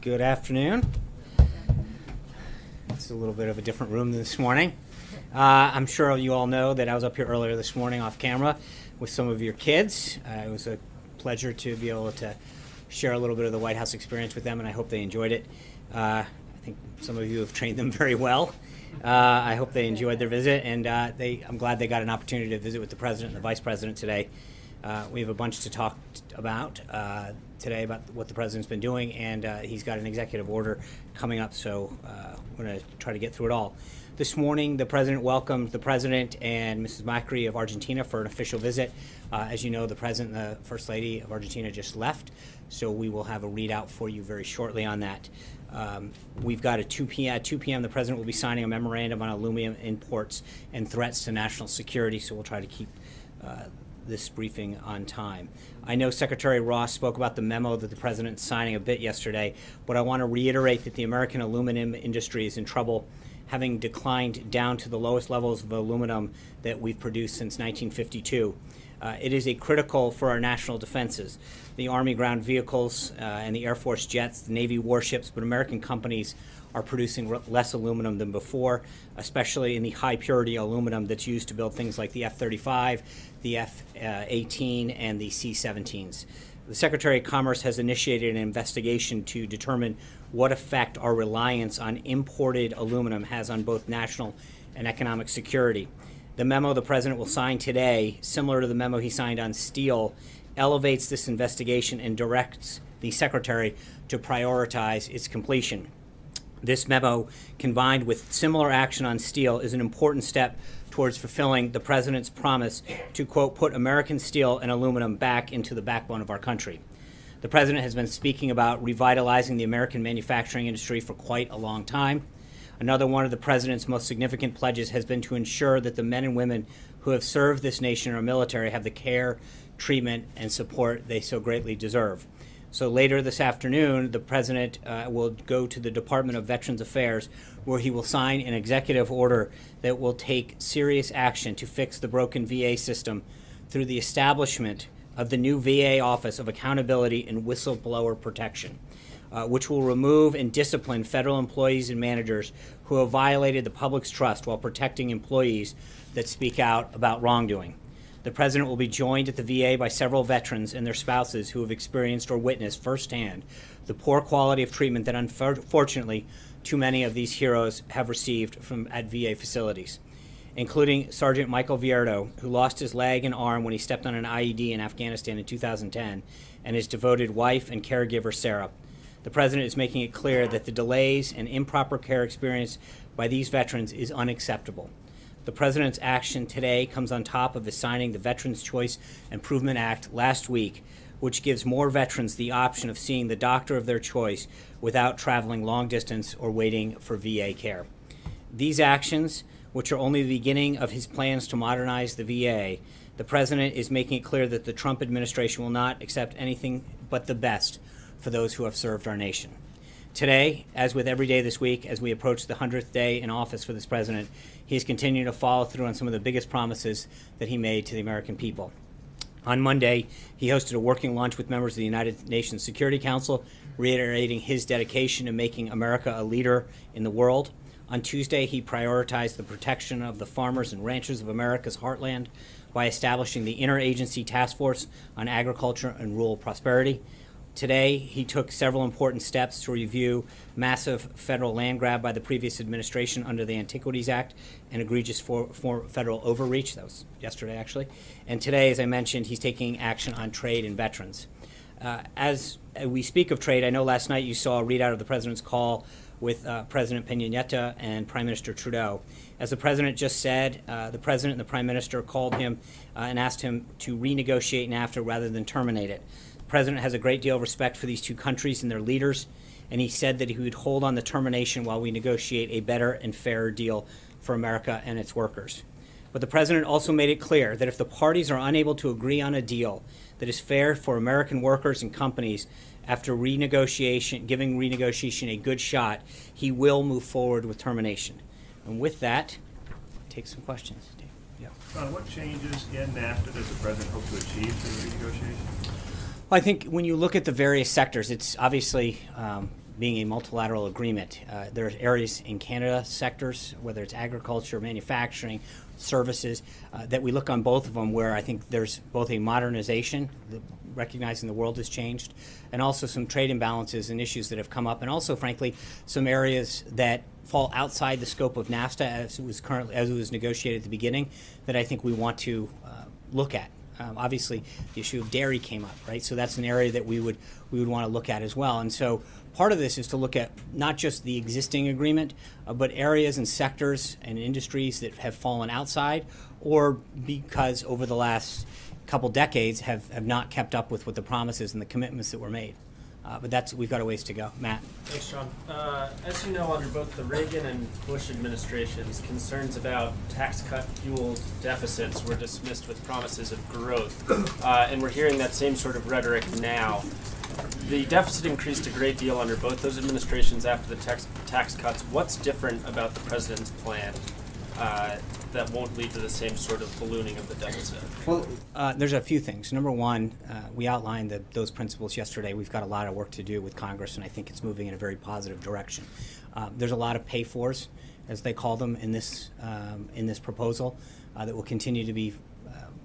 Good afternoon. It's a little bit of a different room than this morning. I'm sure you all know that I was up here earlier this morning off camera with some of your kids. It was a pleasure to be able to share a little bit of the White House experience with them, and I hope they enjoyed it. I think some of you have trained them very well. I hope they enjoyed their visit, and I'm glad they got an opportunity to visit with the President and the Vice President today. We have a bunch to talk about today about what the President's been doing, and he's got an executive order coming up, so we're going to try to get through it all. This morning, the President welcomed the President and Mrs. Macri of Argentina for an official visit. As you know, the President and the First Lady of Argentina just left, so we will have a readout for you very shortly on that. We've got at 2 p.m. the President will be signing a memorandum on aluminum imports and threats to national security, so we'll try to keep this briefing on time. I know Secretary Ross spoke about the memo that the President's signing a bit yesterday, but I want to reiterate that the American aluminum industry is in trouble, having declined down to the lowest levels of aluminum that we've produced since 1952. It is critical for our national defenses. The Army ground vehicles and the Air Force jets, the Navy warships, but American companies are producing less aluminum than before, especially in the high-purity aluminum that's used to build things like the F-35, the F-18, and the C-17s. The Secretary of Commerce has initiated an investigation to determine what effect our reliance on imported aluminum has on both national and economic security. The memo the President will sign today, similar to the memo he signed on steel, elevates this investigation and directs the Secretary to prioritize its completion. This memo, combined with similar action on steel, is an important step towards fulfilling the President's promise to, quote, put American steel and aluminum back into the backbone of our country. The President has been speaking about revitalizing the American manufacturing industry for quite a long time. Another one of the President's most significant pledges has been to ensure that the men and women who have served this nation in our military have the care, treatment, and support they so greatly deserve. So later this afternoon, the President will go to the Department of Veterans Affairs, where he will sign an executive order that will take serious action to fix the broken VA system through the establishment of the new VA Office of Accountability and Whistleblower Protection, which will remove and discipline federal employees and managers who have violated the public's trust while protecting employees that speak out about wrongdoing. The President will be joined at the VA by several veterans and their spouses who have experienced or witnessed firsthand the poor quality of treatment that unfortunately too many of these heroes have received at VA facilities, including Sergeant Michael Vierto, who lost his leg and arm when he stepped on an IED in Afghanistan in 2010, and his devoted wife and caregiver, Sarah. The President is making it clear that the delays and improper care experienced by these veterans is unacceptable. The President's action today comes on top of his signing the Veterans Choice Improvement Act last week, which gives more veterans the option of seeing the doctor of their choice without traveling long distance or waiting for VA care. These actions, which are only the beginning of his plans to modernize the VA, the President is making it clear that the Trump administration will not accept anything but the best for those who have served our nation. Today, as with every day this week, as we approach the 100th day in office for this President, he is continuing to follow through on some of the biggest promises that he made to the American people. On Monday, he hosted a working lunch with members of the United Nations Security Council, reiterating his dedication to making America a leader in the world. On Tuesday, he prioritized the protection of the farmers and ranchers of America's heartland by establishing the Interagency Task Force on Agriculture and Rural Prosperity. Today, he took several important steps to review massive federal land grab by the previous administration under the Antiquities Act and egregious for federal overreach. That was yesterday, actually. And today, as I mentioned, he's taking action on trade and veterans. As we speak of trade, I know last night you saw a readout of the President's call with President Peña Nieto and Prime Minister Trudeau. As the President just said, the President and the Prime Minister called him and asked him to renegotiate NAFTA rather than terminate it. The President has a great deal of respect for these two countries and their leaders, and he said that he would hold on the termination while we negotiate a better and fairer deal for America and its workers. But the President also made it clear that if the parties are unable to agree on a deal that is fair for American workers and companies after renegotiation, giving renegotiation a good shot, he will move forward with termination. And with that, take some questions. Yeah. What changes in NAFTA does the President hope to achieve through the renegotiation? Well, I think when you look at the various sectors, it's obviously being a multilateral agreement. There are areas in Canada, sectors, whether it's agriculture, manufacturing, services, that we look on both of them where I think there's both a modernization, recognizing the world has changed, and also some trade imbalances and issues that have come up, and also, frankly, some areas that fall outside the scope of NAFTA as it was negotiated at the beginning that I think we want to look at. Obviously, the issue of dairy came up, right? So that's an area that we would want to look at as well. And so part of this is to look at not just the existing agreement, but areas and sectors and industries that have fallen outside, or because over the last couple decades have not kept up with what the promises and the commitments that were made. But we've got a ways to go. Matt. Thanks, John. As you know, under both the Reagan and Bush administrations, concerns about tax cut-fueled deficits were dismissed with promises of growth. And we're hearing that same sort of rhetoric now. The deficit increased a great deal under both those administrations after the tax cuts. What's different about the president's plan that won't lead to the same sort of ballooning of the deficit? Well, there's a few things. Number one, we outlined those principles yesterday. We've got a lot of work to do with Congress, and I think it's moving in a very positive direction. There's a lot of pay-fors, as they call them, in this proposal that will continue to be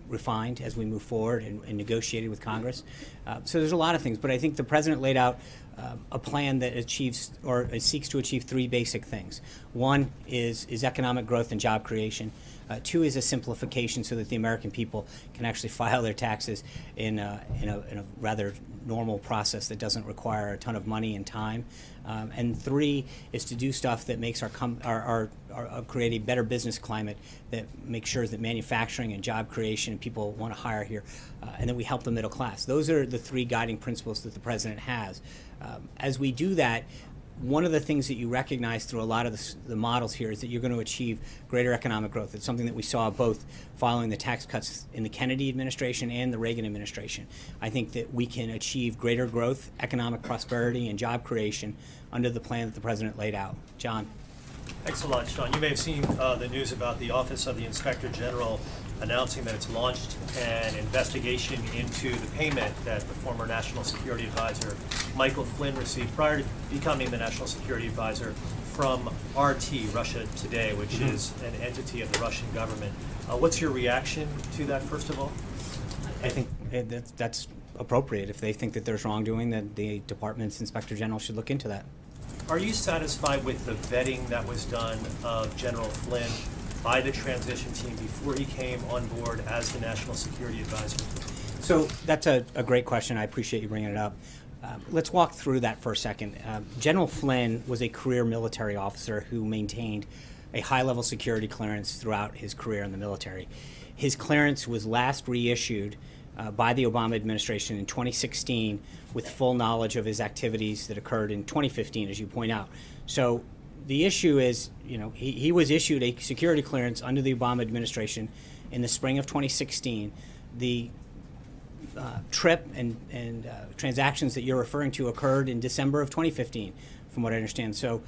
refined as we move forward and negotiated with Congress. So there's a lot of things, but I think the president laid out a plan that achieves or seeks to achieve three basic things. One is economic growth and job creation. Two is a simplification so that the American people can actually file their taxes in a rather normal process that doesn't require a ton of money and time. And three is to do stuff that makes create a better business climate that makes sure that manufacturing and job creation and people want to hire here, and that we help the middle class. Those are the three guiding principles that the president has. As we do that, one of the things that you recognize through a lot of the models here is that you're going to achieve greater economic growth. It's something that we saw both following the tax cuts in the Kennedy administration and the Reagan administration. I think that we can achieve greater growth, economic prosperity, and job creation under the plan that the president laid out. John. Thanks a lot, Sean. You may have seen the news about the Office of the Inspector General announcing that it's launched an investigation into the payment that the former National Security Advisor Michael Flynn received prior to becoming the National Security Advisor from RT, Russia Today, which is an entity of the Russian government. What's your reaction to that, first of all? I think that's appropriate. If they think that there's wrongdoing, that the department's Inspector General should look into that. Are you satisfied with the vetting that was done of General Flynn by the transition team before he came on board as the National Security Advisor? So that's a great question. I appreciate you bringing it up. Let's walk through that for a second. General Flynn was a career military officer who maintained a high-level security clearance throughout his career in the military. His clearance was last reissued by the Obama administration in 2016 with full knowledge of his activities that occurred in 2015, as you point out. So the issue is, he was issued a security clearance under the Obama administration in the spring of 2016. The trip and transactions that you're referring to occurred in December of 2015, from what I understand. So,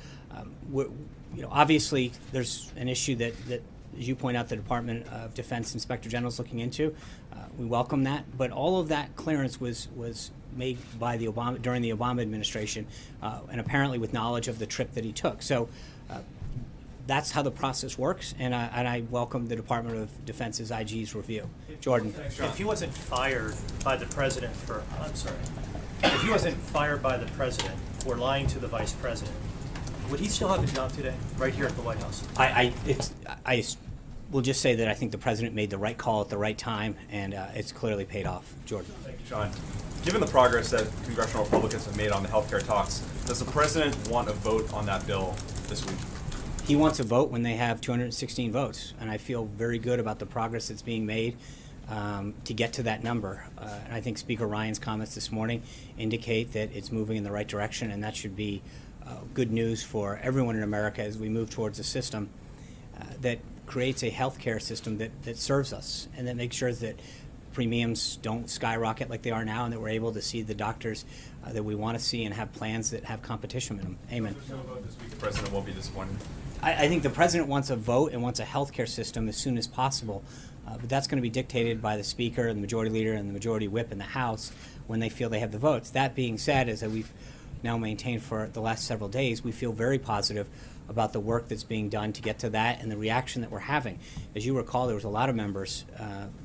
obviously, there's an issue that, as you point out, the Department of Defense Inspector General is looking into. We welcome that, but all of that clearance was made by during the Obama administration, and apparently with knowledge of the trip that he took. So that's how the process works, and I welcome the Department of Defense's IG's review. Jordan. If he wasn't fired by the president if he wasn't fired by the president for lying to the vice president, would he still have a job today, right here at the White House? I will just say that I think the president made the right call at the right time, and it's clearly paid off. Jordan. Thank you, John. Given the progress that congressional Republicans have made on the health care talks, does the president want a vote on that bill this week? He wants a vote when they have 216 votes, and I feel very good about the progress that's being made to get to that number. And I think Speaker Ryan's comments this morning indicate that it's moving in the right direction, and that should be good news for everyone in America as we move towards a system that creates a health care system that serves us and that makes sure that premiums don't skyrocket like they are now, and that we're able to see the doctors that we want to see and have plans that have competition in them. Amen. If there's no vote this week, the president won't be disappointed. I think the president wants a vote and wants a health care system as soon as possible, but that's going to be dictated by the Speaker, the Majority Leader, and the Majority Whip in the House when they feel they have the votes. That being said, as we've now maintained for the last several days, we feel very positive about the work that's being done to get to that and the reaction that we're having. As you recall, there was a lot of members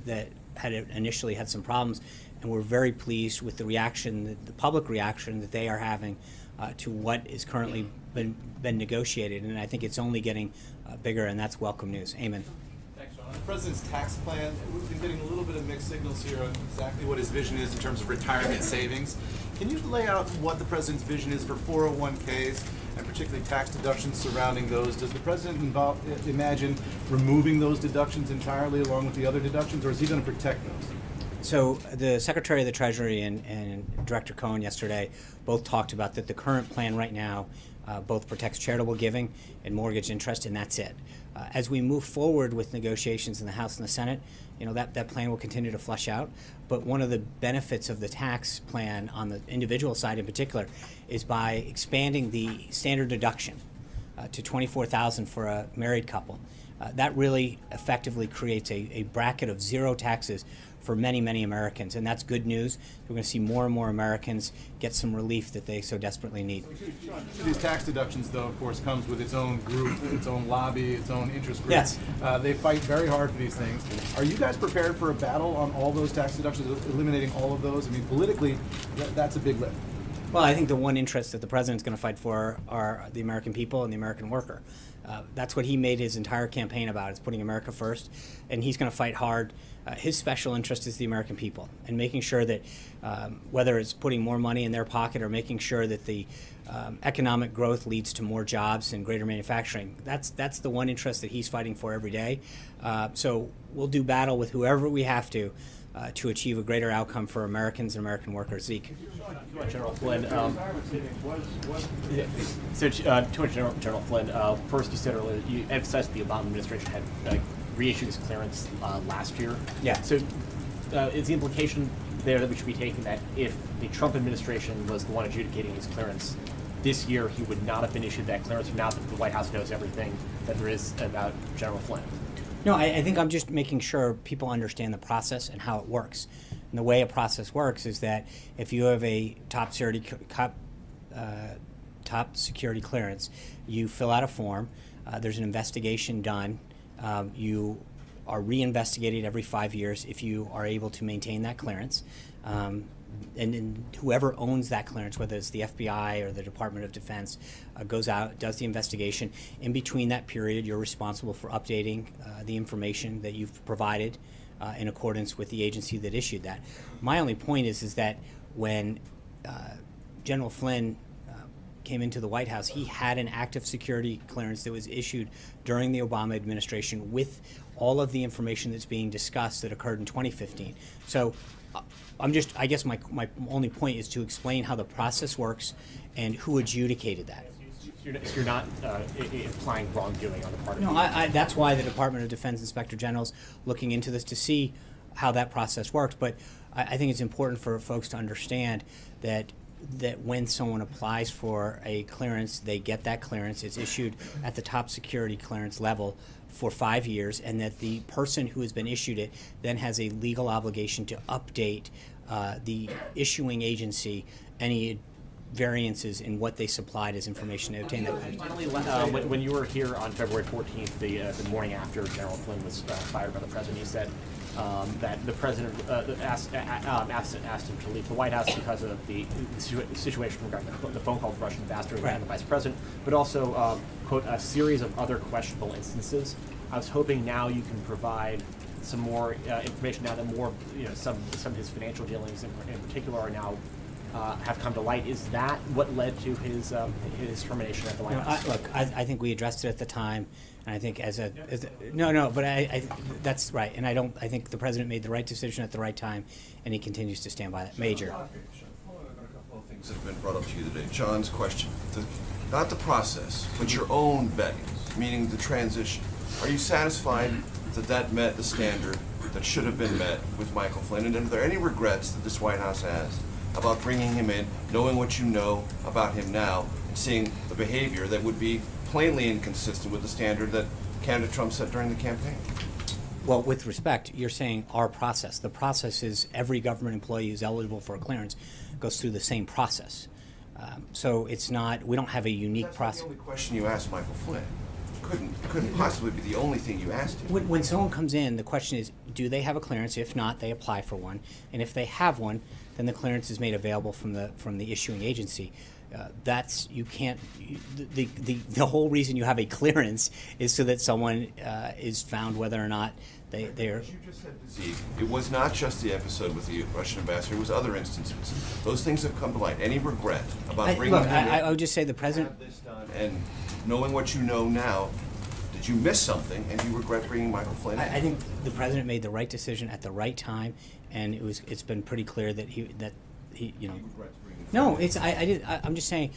that had initially had some problems, and we're very pleased with the reaction, the public reaction that they are having to what is currently been negotiated, and I think it's only getting bigger, and that's welcome news. Amen. Thanks, John. On the president's tax plan, we've been getting a little bit of mixed signals here on exactly what his vision is in terms of retirement savings. Can you lay out what the president's vision is for 401ks and particularly tax deductions surrounding those? Does the president imagine removing those deductions entirely along with the other deductions, or is he going to protect those? So the Secretary of the Treasury and Director Cohen yesterday both talked about that the current plan right now both protects charitable giving and mortgage interest, and that's it. As we move forward with negotiations in the House and the Senate, that plan will continue to flesh out. But one of the benefits of the tax plan on the individual side in particular is by expanding the standard deduction to $24,000 for a married couple. That really effectively creates a bracket of zero taxes for many, many Americans, and that's good news. We're going to see more and more Americans get some relief that they so desperately need. These tax deductions, though, of course, comes with its own group, its own lobby, its own interest group. Yes. They fight very hard for these things. Are you guys prepared for a battle on all those tax deductions, eliminating all of those? I mean, politically, that's a big lift. Well, I think the one interest that the president's going to fight for are the American people and the American worker. That's what he made his entire campaign about, is putting America first, and he's going to fight hard. His special interest is the American people, and making sure that whether it's putting more money in their pocket or making sure that the economic growth leads to more jobs and greater manufacturing, that's the one interest that he's fighting for every day. So we'll do battle with whoever we have to achieve a greater outcome for Americans and American workers. Zeke. General Flynn. General Flynn, first you said earlier, you emphasized the Obama administration had reissued his clearance last year. Yeah. So is the implication there that we should be taking that if the Trump administration was the one adjudicating his clearance this year, he would not have been issued that clearance now that the White House knows everything that there is about General Flynn? No, I think I'm just making sure people understand the process and how it works. And the way a process works is that if you have a top security clearance, you fill out a form. There's an investigation done. You are reinvestigated every 5 years if you are able to maintain that clearance. And whoever owns that clearance, whether it's the FBI or the Department of Defense, goes out, does the investigation. In between that period, you're responsible for updating the information that you've provided in accordance with the agency that issued that. My only point is that when General Flynn came into the White House, he had an active security clearance that was issued during the Obama administration with all of the information that's being discussed that occurred in 2015. So I guess my only point is to explain how the process works and who adjudicated that. So you're not implying wrongdoing on the part of No, the that's why the Department of Defense Inspector General's looking into this to see how that process works. But I think it's important for folks to understand that when someone applies for a clearance, they get that clearance. It's issued at the top security clearance level for 5 years, and that the person who has been issued it then has a legal obligation to update the issuing agency any variances in what they supplied as information to obtain that clearance. Finally, when you were here on February 14th, the morning after General Flynn was fired by the president, you said that the president asked him to leave the White House because of the situation regarding the phone call to Russian ambassador and the vice president, but also, quote, a series of other questionable instances. I was hoping now you can provide some more information now that more, some of his financial dealings in particular are now have come to light. Is that what led to his termination at the White House? I think we addressed it at the time, and I think but I that's right, and I think the president made the right decision at the right time, and he continues to stand by that. Major. Hold on, I've got a couple of things that have been brought up to you today. John's question, not the process, but your own vetting, meaning the transition. Are you satisfied that met the standard that should have been met with Michael Flynn? And are there any regrets that this White House has about bringing him in, knowing what you know about him now, and seeing the behavior that would be plainly inconsistent with the standard that candidate Trump set during the campaign? Well, with respect, you're saying our process. The process is every government employee who's eligible for a clearance goes through the same process. So it's not, we don't have a unique That's not process. the only question you asked Michael Flynn. Couldn't possibly be the only thing you asked him. When someone comes in, the question is, do they have a clearance? If not, they apply for one. And if they have one, then the clearance is made available from the issuing agency. That's, you can't, the whole reason you have a clearance is so that someone is found whether or not they're. As you just said to Zeke, it was not just the episode with the Russian ambassador, it was other instances. Those things have come to light. Any regret about bringing Look, him in? I would just say the president. Have this done, and knowing what you know now, did you miss something and you regret bringing Michael Flynn in? I think the president made the right decision at the right time, and it's been pretty clear that he you know. You regret bringing No, Flynn in. I'm just saying,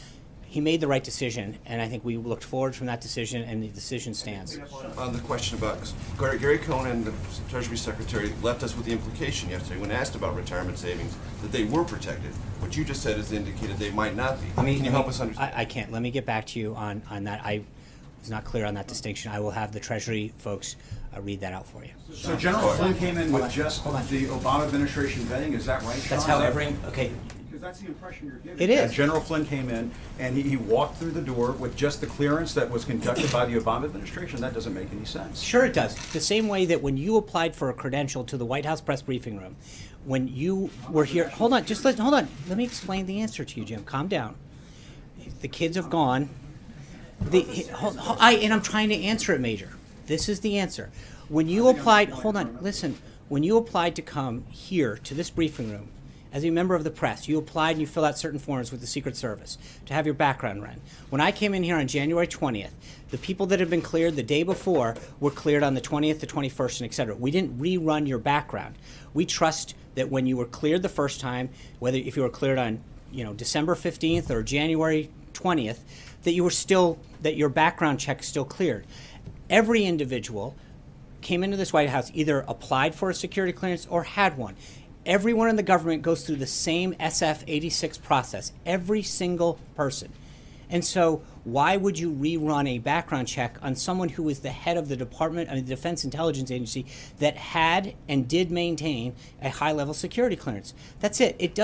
he made the right decision, and I think we looked forward from that decision, and the decision stands. On the question about, Gary Cohn, the Treasury Secretary, left us with the implication yesterday when asked about retirement savings that they were protected. What you just said is indicated they might not be. Can you help us understand? I can't. Let me get back to you on that. I was not clear on that distinction. I will have the Treasury folks read that out for you. So General Flynn came in with just the Obama administration vetting, is that right, Sean? That's how okay. Because that's the impression you're giving. It is. That General Flynn came in and he walked through the door with just the clearance that was conducted by the Obama administration. That doesn't make any sense. Sure it does. The same way that when you applied for a credential to the White House press briefing room, when you were here, hold on. Let me explain the answer to you, Jim. Calm down. The kids have gone. And I'm trying to answer it, Major. This is the answer. When you applied, hold on, listen. When you applied to come here to this briefing room as a member of the press, you applied and you filled out certain forms with the Secret Service to have your background run. When I came in here on January 20th, the people that had been cleared the day before were cleared on the 20th, the 21st, and et cetera. We didn't rerun your background. We trust that when you were cleared the first time, whether if you were cleared on December 15th or January 20th, that you were still, that your background check is still cleared. Every individual came into this White House, either applied for a security clearance or had one. Everyone in the government goes through the same SF-86 process, every single person. And so why would you rerun a background check on someone who is the head of the the Defense Intelligence Agency that had and did maintain a high-level security clearance? That's it.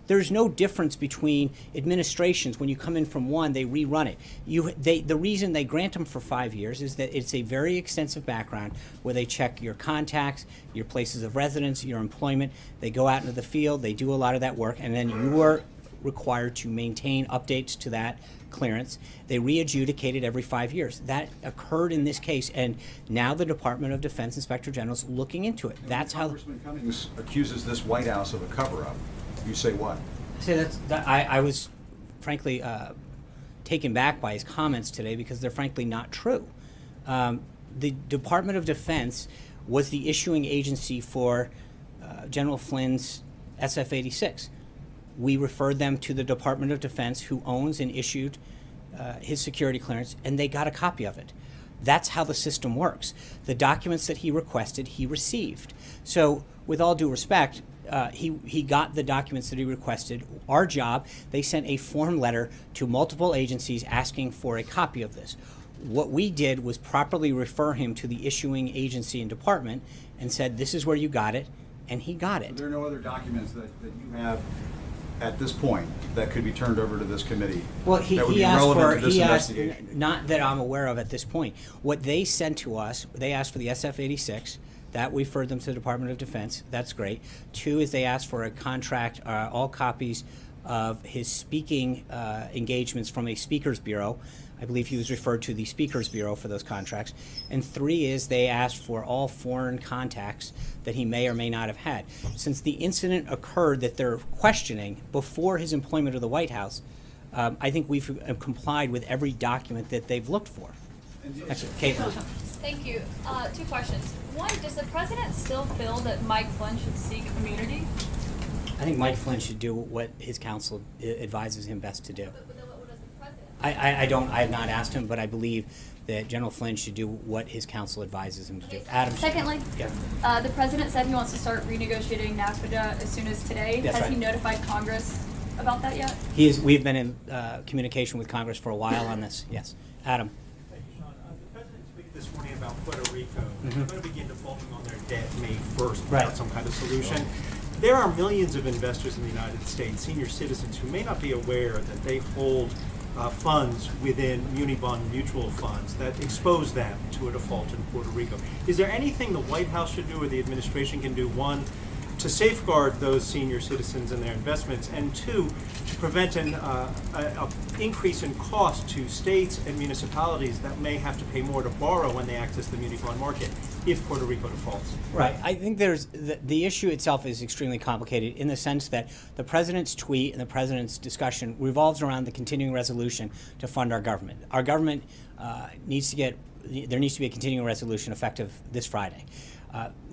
There's no difference between administrations. When you come in from one, they rerun it. The reason they grant them for 5 years is that it's a very extensive background where they check your contacts, your places of residence, your employment. They go out into the field, they do a lot of that work, and then you are required to maintain updates to that clearance. They re-adjudicate it every 5 years. That occurred in this case, and now the Department of Defense Inspector General is looking into it. That's how. Congressman Cummings accuses this White House of a cover-up. You say what? I was frankly taken back by his comments today because they're frankly not true. The Department of Defense was the issuing agency for General Flynn's SF-86. We referred them to the Department of Defense, who owns and issued his security clearance, and they got a copy of it. That's how the system works. The documents that he requested, he received. So, with all due respect, he got the documents that he requested. Our job, they sent a form letter to multiple agencies asking for a copy of this. What we did was properly refer him to the issuing agency and department and said, this is where you got it, and he got it. Are there no other documents that you have at this point that could be turned over to this committee Well, that would he be asked relevant for, to this he asked, investigation? not that I'm aware of at this point. What they sent to us, they asked for the SF-86. That we referred them to the Department of Defense. That's great. 2 is they asked for a contract, all copies of his speaking engagements from a speakers bureau. I believe he was referred to the Speakers Bureau for those contracts. And 3 is they asked for all foreign contacts that he may or may not have had. Since the incident occurred that they're questioning before his employment of the White House, I think we've complied with every document that they've looked for. That's it. Caitlin. Thank you. 2 questions. 1, does the president still feel that Mike Flynn should seek immunity? I think Mike Flynn should do what his counsel advises him best to do. But what does the president? I have not asked him, but I believe that General Flynn should do what his counsel advises him to do. Adam. Secondly, Yeah. the president said he wants to start renegotiating NAFTA as soon as today. That's Has he right. notified Congress about that yet? We've been in communication with Congress for a while on this. Yes. Adam. Thank you, Sean. The president speak this morning about Puerto Rico. Mhm. They're going to begin defaulting on their debt May 1st Right. without some kind of solution. there are millions of investors in the United States, senior citizens, who may not be aware that they hold funds within muni bond mutual funds that expose them to a default in Puerto Rico. Is there anything the White House should do or the administration can do, one, to safeguard those senior citizens and their investments, and two, to prevent an increase in cost to states and municipalities that may have to pay more to borrow when they access the muni bond market if Puerto Rico defaults? Right. I think there's the issue itself is extremely complicated in the sense that the president's tweet and the president's discussion revolves around the continuing resolution to fund our government. Our government needs to get, there needs to be a continuing resolution effective this Friday.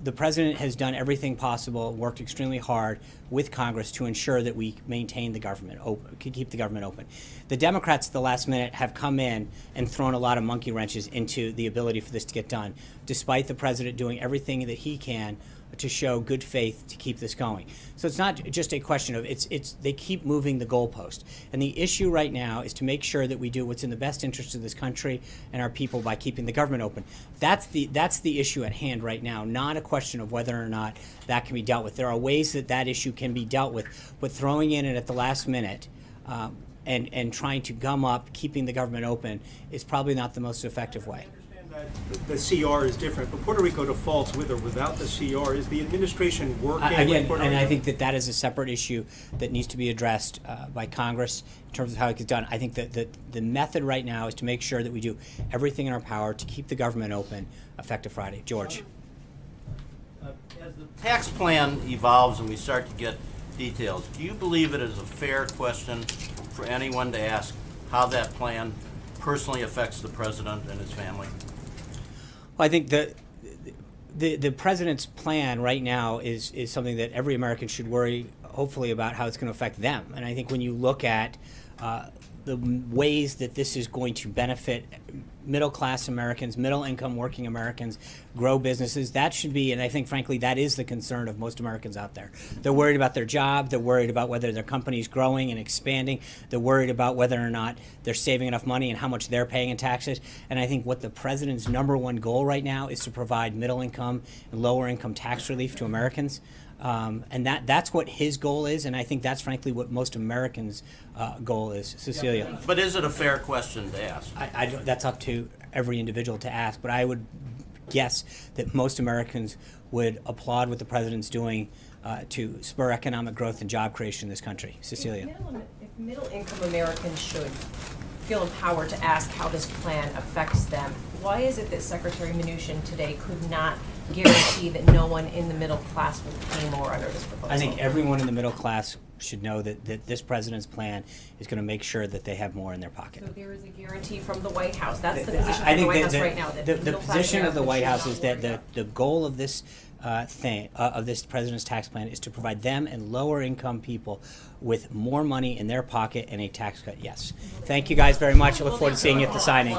The president has done everything possible, worked extremely hard with Congress to ensure that we maintain the government open, keep the government open. The Democrats at the last minute have come in and thrown a lot of monkey wrenches into the ability for this to get done, despite the president doing everything that he can to show good faith to keep this going. So it's not just a question of, they keep moving the goalpost. And the issue right now is to make sure that we do what's in the best interest of this country and our people by keeping the government open. That's the issue at hand right now, not a question of whether or not that can be dealt with. There are ways that that issue can be dealt with, but throwing in it at the last minute and trying to gum up keeping the government open is probably not the most effective way. The CR is different, but Puerto Rico defaults with or without the CR. Is the administration working with Again, Puerto and Rico? I think that is a separate issue that needs to be addressed by Congress in terms of how it gets done. I think that the method right now is to make sure that we do everything in our power to keep the government open effective Friday. George. As the tax plan evolves and we start to get details, do you believe it is a fair question for anyone to ask how that plan personally affects the president and his family? Well, I think the president's plan right now is something that every American should worry, hopefully, about how it's going to affect them. And I think when you look at the ways that this is going to benefit middle-class Americans, middle-income working Americans, grow businesses, that should be, and I think, frankly, that is the concern of most Americans out there. They're worried about their job. They're worried about whether their company's growing and expanding. They're worried about whether or not they're saving enough money and how much they're paying in taxes. And I think what the president's #1 goal right now is to provide middle-income and lower-income tax relief to Americans. And that's what his goal is, and I think that's frankly what most Americans' goal is. Cecilia. But is it a fair question to ask? I don't, that's up to every individual to ask, but I would guess that most Americans would applaud what the president's doing to spur economic growth and job creation in this country. Cecilia. If middle-income Americans should feel empowered to ask how this plan affects them, why is it that Secretary Mnuchin today could not guarantee that no one in the middle class will pay more under this proposal? I think everyone in the middle class should know that this president's plan is going to make sure that they have more in their pocket. So there is a guarantee from the White House. That's the position I of the think White House right now. That the middle-class position of the Americans White should House not is that worry about the goal of this of this president's tax plan is to provide them and lower income people with more money in their pocket and a tax cut. Yes. Thank you guys very much. I look forward to seeing you at the signing.